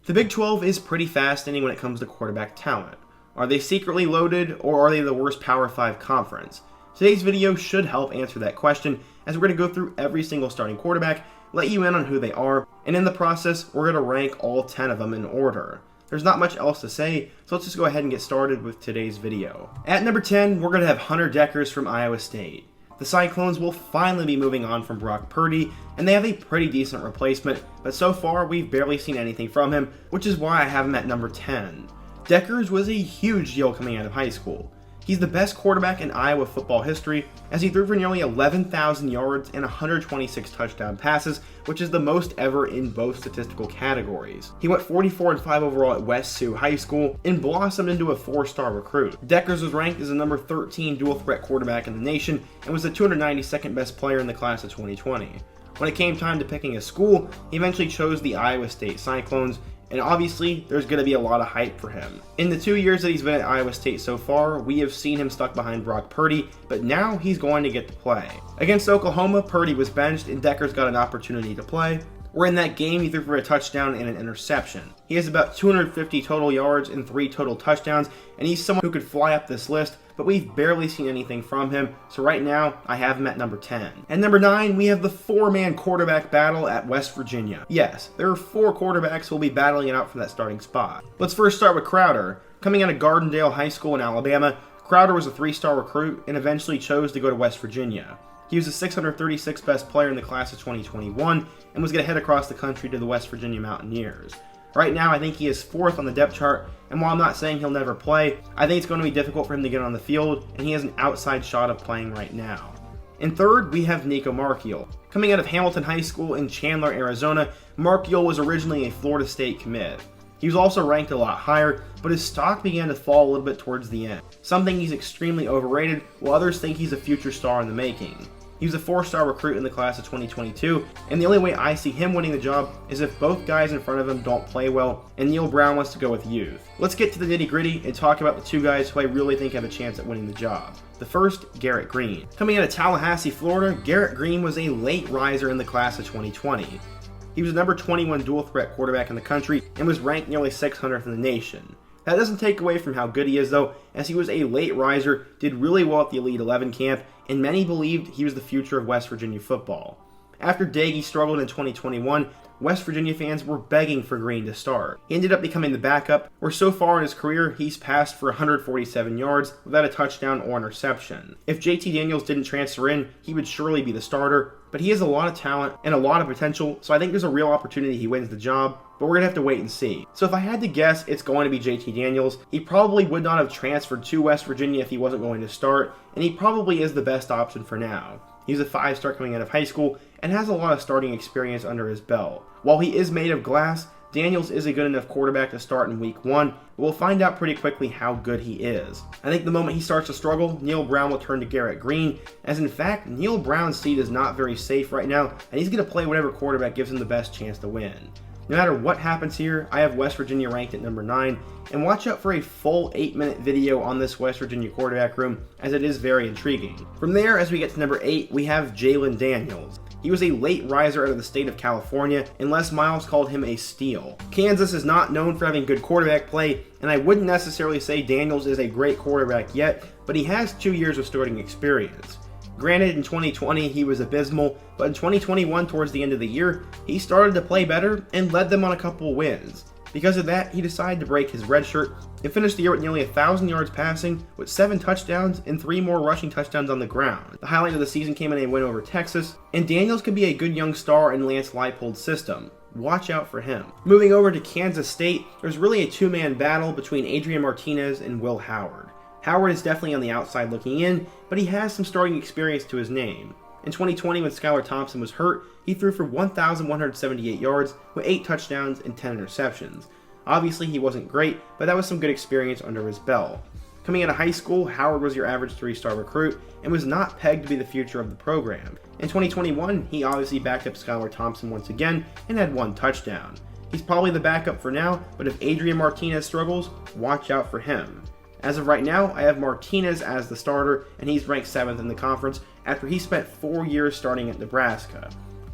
The Big 12 is pretty fascinating when it comes to quarterback talent. Are they secretly loaded, or are they the worst Power 5 conference? Today's video should help answer that question, as we're going to go through every single starting quarterback, let you in on who they are, and in the process, we're going to rank all 10 of them in order. There's not much else to say, so let's just go ahead and get started with today's video. At number 10, we're going to have Hunter Dekkers from Iowa State. The Cyclones will finally be moving on from Brock Purdy, and they have a pretty decent replacement, but so far we've barely seen anything from him, which is why I have him at number 10. Dekkers was a huge deal coming out of high school. He's the best quarterback in Iowa football history, as he threw for nearly 11,000 yards and 126 touchdown passes, which is the most ever in both statistical categories. He went 44-5 overall at West Sioux High School and blossomed into a 4-star recruit. Dekkers was ranked as the number 13 dual-threat quarterback in the nation and was the 292nd best player in the class of 2020. When it came time to picking a school, he eventually chose the Iowa State Cyclones, and obviously, there's going to be a lot of hype for him. In the 2 years that he's been at Iowa State so far, we have seen him stuck behind Brock Purdy, but now he's going to get to play. Against Oklahoma, Purdy was benched and Dekkers got an opportunity to play, where in that game he threw for a touchdown and an interception. He has about 250 total yards and 3 total touchdowns, and he's someone who could fly up this list, but we've barely seen anything from him, so right now, I have him at number 10. At number 9, we have the 4-man quarterback battle at West Virginia. Yes, there are 4 quarterbacks who will be battling it out for that starting spot. Let's first start with Crowder. Coming out of Gardendale High School in Alabama, Crowder was a 3-star recruit and eventually chose to go to West Virginia. He was the 636th best player in the class of 2021 and was going to head across the country to the West Virginia Mountaineers. Right now, I think he is 4th on the depth chart, and while I'm not saying he'll never play, I think it's going to be difficult for him to get on the field, and he has an outside shot of playing right now. In third, we have Nico Marchiol. Coming out of Hamilton High School in Chandler, Arizona, Marchiol was originally a Florida State commit. He was also ranked a lot higher, but his stock began to fall a little bit towards the end. Some think he's extremely overrated, while others think he's a future star in the making. He was a 4-star recruit in the class of 2022, and the only way I see him winning the job is if both guys in front of him don't play well, and Neal Brown wants to go with youth. Let's get to the nitty-gritty and talk about the 2 guys who I really think have a chance at winning the job. The first, Garrett Greene. Coming out of Tallahassee, Florida, Garrett Greene was a late riser in the class of 2020. He was the number 21 dual-threat quarterback in the country and was ranked nearly 600th in the nation. That doesn't take away from how good he is though, as he was a late riser, did really well at the Elite 11 camp, and many believed he was the future of West Virginia football. After Doege struggled in 2021, West Virginia fans were begging for Greene to start. He ended up becoming the backup, where so far in his career, he's passed for 147 yards without a touchdown or interception. If JT Daniels didn't transfer in, he would surely be the starter, but he has a lot of talent and a lot of potential, so I think there's a real opportunity he wins the job, but we're going to have to wait and see. So if I had to guess, it's going to be JT Daniels. He probably would not have transferred to West Virginia if he wasn't going to start, and he probably is the best option for now. He's a 5-star coming out of high school and has a lot of starting experience under his belt. While he is made of glass, Daniels is a good enough quarterback to start in week 1, but we'll find out pretty quickly how good he is. I think the moment he starts to struggle, Neal Brown will turn to Garrett Greene, as in fact, Neal Brown's seat is not very safe right now, and he's going to play whatever quarterback gives him the best chance to win. No matter what happens here, I have West Virginia ranked at number 9, and watch out for a full 8-minute video on this West Virginia quarterback room, as it is very intriguing. From there, as we get to number 8, we have Jalon Daniels. He was a late riser out of the state of California, and Les Miles called him a steal. Kansas is not known for having good quarterback play, and I wouldn't necessarily say Daniels is a great quarterback yet, but he has 2 years of starting experience. Granted, in 2020 he was abysmal, but in 2021 towards the end of the year, he started to play better and led them on a couple wins. Because of that, he decided to break his red shirt and finished the year with nearly 1,000 yards passing, with 7 touchdowns and 3 more rushing touchdowns on the ground. The highlight of the season came in a win over Texas, and Daniels could be a good young star in Lance Leipold's system. Watch out for him. Moving over to Kansas State, there's really a 2-man battle between Adrian Martinez and Will Howard. Howard is definitely on the outside looking in, but he has some starting experience to his name. In 2020, when Skylar Thompson was hurt, he threw for 1,178 yards with 8 touchdowns and 10 interceptions. Obviously, he wasn't great, but that was some good experience under his belt. Coming out of high school, Howard was your average 3-star recruit and was not pegged to be the future of the program. In 2021, he obviously backed up Skylar Thompson once again and had 1 touchdown. He's probably the backup for now, but if Adrian Martinez struggles, watch out for him. As of right now, I have Martinez as the starter, and he's ranked 7th in the conference after he spent 4 years starting at Nebraska.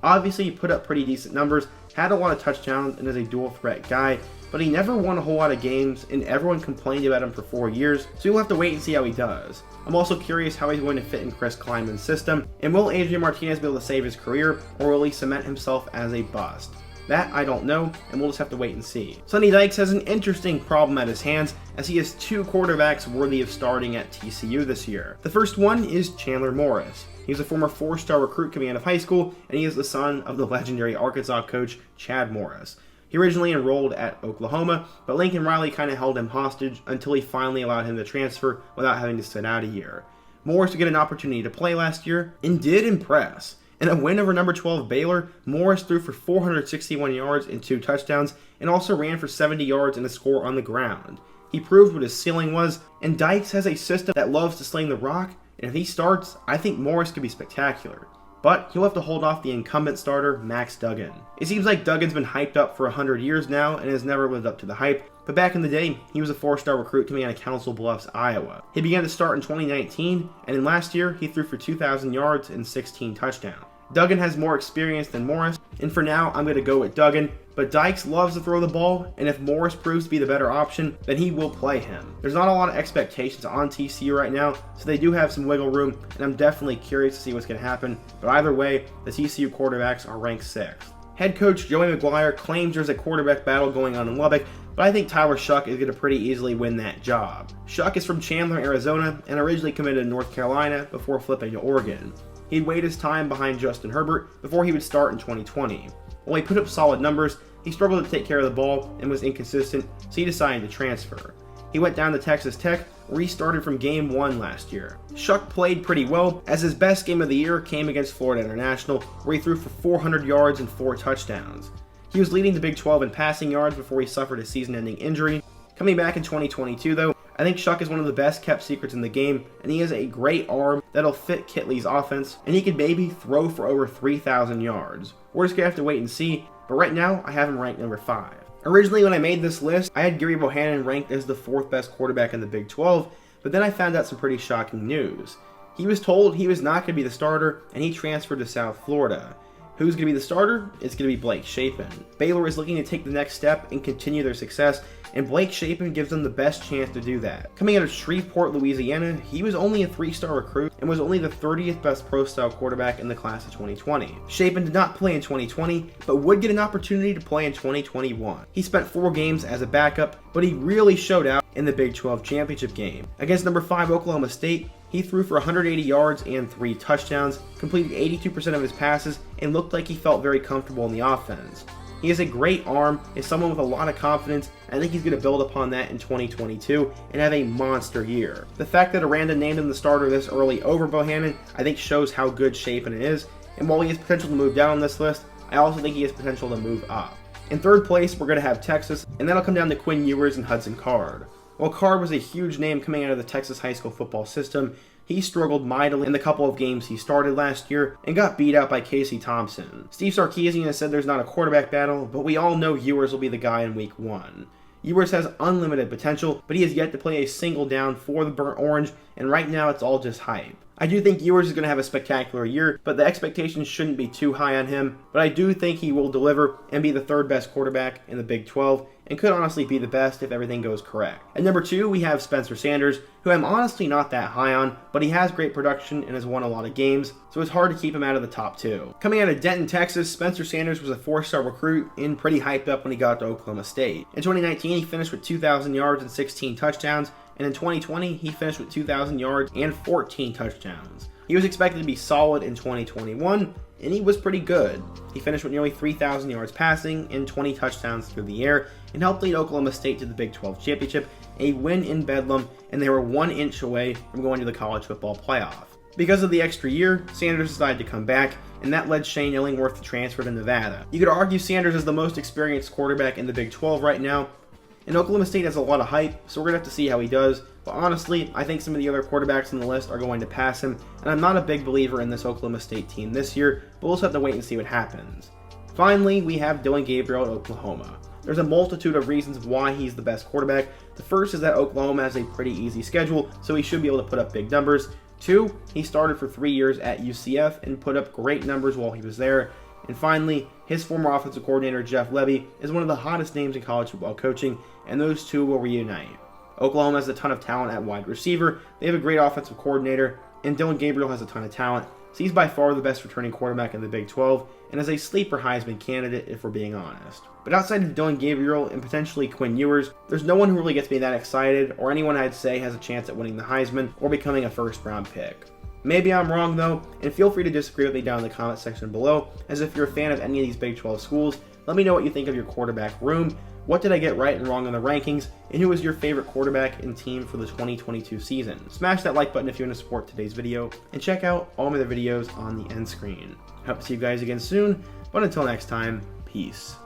Obviously, he put up pretty decent numbers, had a lot of touchdowns and is a dual threat guy, but he never won a whole lot of games and everyone complained about him for 4 years, so we'll have to wait and see how he does. I'm also curious how he's going to fit in Chris Klieman's system, and will Adrian Martinez be able to save his career, or will he cement himself as a bust? That I don't know, and we'll just have to wait and see. Sonny Dykes has an interesting problem at his hands, as he has 2 quarterbacks worthy of starting at TCU this year. The first one is Chandler Morris. He's a former 4-star recruit coming out of high school, and he is the son of the legendary Arkansas coach Chad Morris. He originally enrolled at Oklahoma, but Lincoln Riley kind of held him hostage until he finally allowed him to transfer without having to sit out a year. Morris would get an opportunity to play last year, and did impress. In a win over number 12 Baylor, Morris threw for 461 yards and 2 touchdowns, and also ran for 70 yards and a score on the ground. He proved what his ceiling was, and Dykes has a system that loves to sling the rock, and if he starts, I think Morris could be spectacular. But he'll have to hold off the incumbent starter, Max Duggan. It seems like Duggan's been hyped up for 100 years now and has never lived up to the hype, but back in the day, he was a 4-star recruit coming out of Council Bluffs, Iowa. He began to start in 2019, and in last year, he threw for 2,000 yards and 16 touchdowns. Duggan has more experience than Morris, and for now, I'm going to go with Duggan, but Dykes loves to throw the ball, and if Morris proves to be the better option, then he will play him. There's not a lot of expectations on TCU right now, so they do have some wiggle room, and I'm definitely curious to see what's going to happen, but either way, the TCU quarterbacks are ranked 6th. Head coach Joey McGuire claims there's a quarterback battle going on in Lubbock, but I think Tyler Shough is going to pretty easily win that job. Shough is from Chandler, Arizona, and originally committed to North Carolina before flipping to Oregon. He'd wait his time behind Justin Herbert before he would start in 2020. While he put up solid numbers, he struggled to take care of the ball and was inconsistent, so he decided to transfer. He went down to Texas Tech, where he started from game 1 last year. Shough played pretty well, as his best game of the year came against Florida International, where he threw for 400 yards and 4 touchdowns. He was leading the Big 12 in passing yards before he suffered a season-ending injury. Coming back in 2022 though, I think Shough is one of the best kept secrets in the game, and he has a great arm that'll fit Kitley's offense, and he could maybe throw for over 3,000 yards. We're just going to have to wait and see, but right now I have him ranked number 5. Originally when I made this list, I had Gary Bohannon ranked as the 4th best quarterback in the Big 12, but then I found out some pretty shocking news. He was told he was not going to be the starter, and he transferred to South Florida. Who's going to be the starter? It's going to be Blake Shapen. Baylor is looking to take the next step and continue their success, and Blake Shapen gives them the best chance to do that. Coming out of Shreveport, Louisiana, he was only a 3-star recruit and was only the 30th best pro-style quarterback in the class of 2020. Shapen did not play in 2020, but would get an opportunity to play in 2021. He spent 4 games as a backup, but he really showed out in the Big 12 championship game. Against number 5 Oklahoma State, he threw for 180 yards and 3 touchdowns, completed 82% of his passes, and looked like he felt very comfortable in the offense. He has a great arm, is someone with a lot of confidence, and I think he's going to build upon that in 2022 and have a monster year. The fact that Aranda named him the starter this early over Bohannon, I think shows how good Shapen is, and while he has potential to move down on this list, I also think he has potential to move up. In 3rd place, we're going to have Texas, and that'll come down to Quinn Ewers and Hudson Card. While Card was a huge name coming out of the Texas high school football system, he struggled mightily in the couple of games he started last year and got beat out by Casey Thompson. Steve Sarkisian has said there's not a quarterback battle, but we all know Ewers will be the guy in week 1. Ewers has unlimited potential, but he has yet to play a single down for the Burnt Orange, and right now it's all just hype. I do think Ewers is going to have a spectacular year, but the expectations shouldn't be too high on him, but I do think he will deliver and be the 3rd best quarterback in the Big 12, and could honestly be the best if everything goes correct. At number 2, we have Spencer Sanders, who I'm honestly not that high on, but he has great production and has won a lot of games, so it's hard to keep him out of the top 2. Coming out of Denton, Texas, Spencer Sanders was a 4-star recruit and pretty hyped up when he got to Oklahoma State. In 2019, he finished with 2,000 yards and 16 touchdowns, and in 2020, he finished with 2,000 yards and 14 touchdowns. He was expected to be solid in 2021, and he was pretty good. He finished with nearly 3,000 yards passing and 20 touchdowns through the air, and helped lead Oklahoma State to the Big 12 championship, a win in Bedlam, and they were 1 inch away from going to the college football playoff. Because of the extra year, Sanders decided to come back, and that led Shane Illingworth to transfer to Nevada. You could argue Sanders is the most experienced quarterback in the Big 12 right now, and Oklahoma State has a lot of hype, so we're going to have to see how he does. But honestly, I think some of the other quarterbacks on the list are going to pass him, and I'm not a big believer in this Oklahoma State team this year, but we'll just have to wait and see what happens. Finally, we have Dillon Gabriel at Oklahoma. There's a multitude of reasons why he's the best quarterback. The first is that Oklahoma has a pretty easy schedule, so he should be able to put up big numbers. 2, he started for 3 years at UCF and put up great numbers while he was there. And finally, his former offensive coordinator, Jeff Lebby, is one of the hottest names in college football coaching, and those two will reunite. Oklahoma has a ton of talent at wide receiver, they have a great offensive coordinator, and Dillon Gabriel has a ton of talent, so he's by far the best returning quarterback in the Big 12, and is a sleeper Heisman candidate if we're being honest. But outside of Dillon Gabriel and potentially Quinn Ewers, there's no one who really gets me that excited, or anyone I'd say has a chance at winning the Heisman or becoming a first-round pick. Maybe I'm wrong though, and feel free to disagree with me down in the comment section below, as if you're a fan of any of these Big 12 schools, let me know what you think of your quarterback room, what did I get right and wrong in the rankings, and who is your favorite quarterback and team for the 2022 season. Smash that like button if you want to support today's video, and check out all my other videos on the end screen. Hope to see you guys again soon, but until next time, peace.